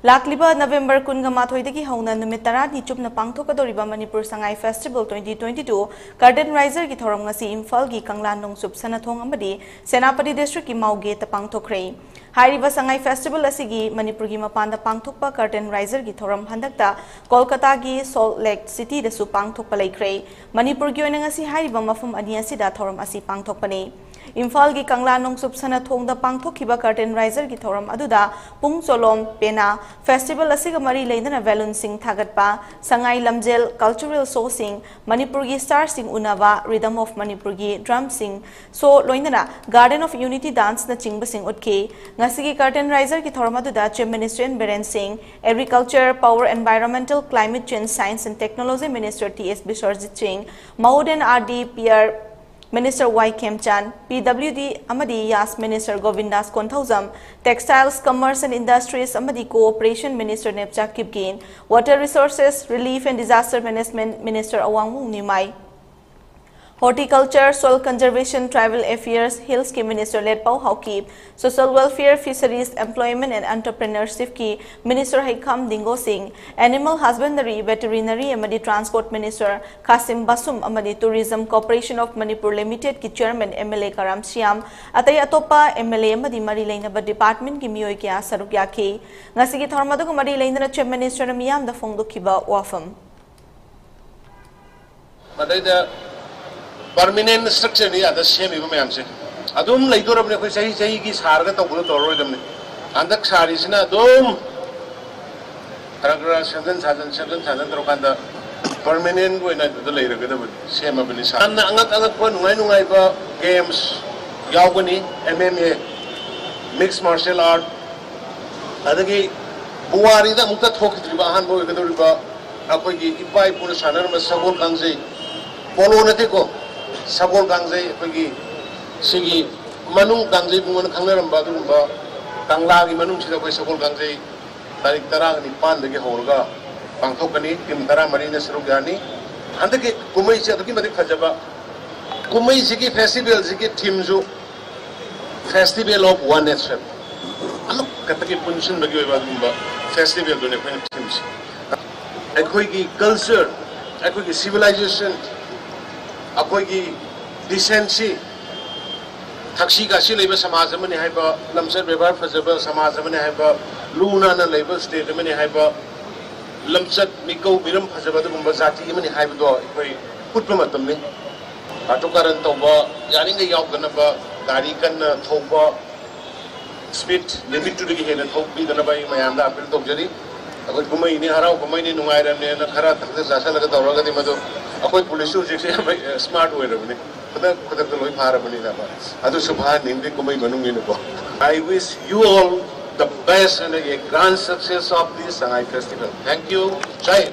Lakliba November Kungamathoidaki houna numit tarani chupna pangthokkadouриba Manipur Sangai Festival 2022 Curtain Riser ki thoram ngasi Imphal ki Kangla nongchup sanathong amadi Senapati District ki Mao Gate pangthokhre Hairiba Sangai Festival asigi Manipur ki mapanda pangthokpa Curtain Riser ki thoram handakta Kolkata ki Salt Lake City da su pangthokpa laikre Manipur ki oina ngasi hairiba mafum ani asida thoram asi pangthokpani Imphal ki Kangla nongchup sanathong da pangthokhiba Curtain Riser ki thoram aduda pung cholom pena Festival asiga mari leindana Velun Singh Thagatpa Sangai Lamjel Cultural Show Sing Manipur gi Star Sing Unava Rhythm of Manipur gi Drum Sing so loindana Garden of Unity Dance na chingba sing utke ngasigi Curtain Riser ki thormaduda Chief Minister Biren Singh Agriculture Power Environmental Climate Change Science and Technology Minister T.S. Biswarjit Singh Mauden R.D. PR Minister Y. Kemchan, PWD Amadi Yas Minister Govindas Konthausam, Textiles, Commerce and Industries Amadi Cooperation Minister Nepchak Kipkin, Water Resources, Relief and Disaster Management Minister Awangmung Nimai, Horticulture, Soil Conservation, Tribal Affairs, Hills Ki Minister Led Pau Haukip, Social Welfare, Fisheries, Employment and Entrepreneurship Ki Minister Haikam Dingo Singh, Animal Husbandry, Veterinary Amadi Transport Minister Kasim Basum Amadi Tourism Corporation of Manipur Limited Ki Chairman MLA Karam Siam, Atay Atopa MLA Amadi Mari Lainaba Department Ki Miyoi Kya Saruk Yaki, Ngasigi Thormaduk Mari Lainana Chief Minister Miyam da Fongdu Kiba Wafam. Permanent structure ni ada same ibu macam se. Adum lagi tu orang ni kau sahi ki sarga tak boleh toroi dam ni. Andak sari sini adum. Kadang-kadang sadan terukan dah permanent kau ina tu lagi rakyat tu same apa ni. Angat pun nungai ba games, yau ko ni MMA, mixed martial art. Ada ki buari dah muka thokkadouriba han boleh kadouriba. Aku ki ipai pun sanar mas sabol kangzai. Polo nanti ko. Sabol Gangjai pergi segi manung Gangjai bungan Kangla ramba tu ramba Kangla ni manung sida koi Sabol Gangjai tarik tarang ni pan degi holga pangthokkani tim tarang mari na seruk yani anda ke kumai sih tu ki mari khajaba kumai segi festival segi theme jo Festival of One Nation anu kata ki punchun bagi oiba ramba festival tu ne koi theme si ekoi ki culture ekoi ki civilization Aku ini decency, taksi kasih lepas samaj mana hai ba, lamsar bebar fazaba samaj mana hai ba, luna na lepas state mana hai ba, lamsar mikau biram fazaba tu bumba zati mana hai ba tu, aku put pematam ni, atau karan tahu ba, jadi ni yau kena ba, gari kan tahu ba, speed limit tu lagi hendak tahu bi kena ba, yang anda apel tahu jadi, aku kumai ini harau kumai ini nungai ram ni, nak harap tak terasa lagi tahu lagi madu. Aku polis tu jadi smart way ramai. Kita tu loi faham ramai ni apa. Adu subhan ni kumai manung ini apa. I wish you all the best and a grand success of this Sangai Festival. Thank you. Jai.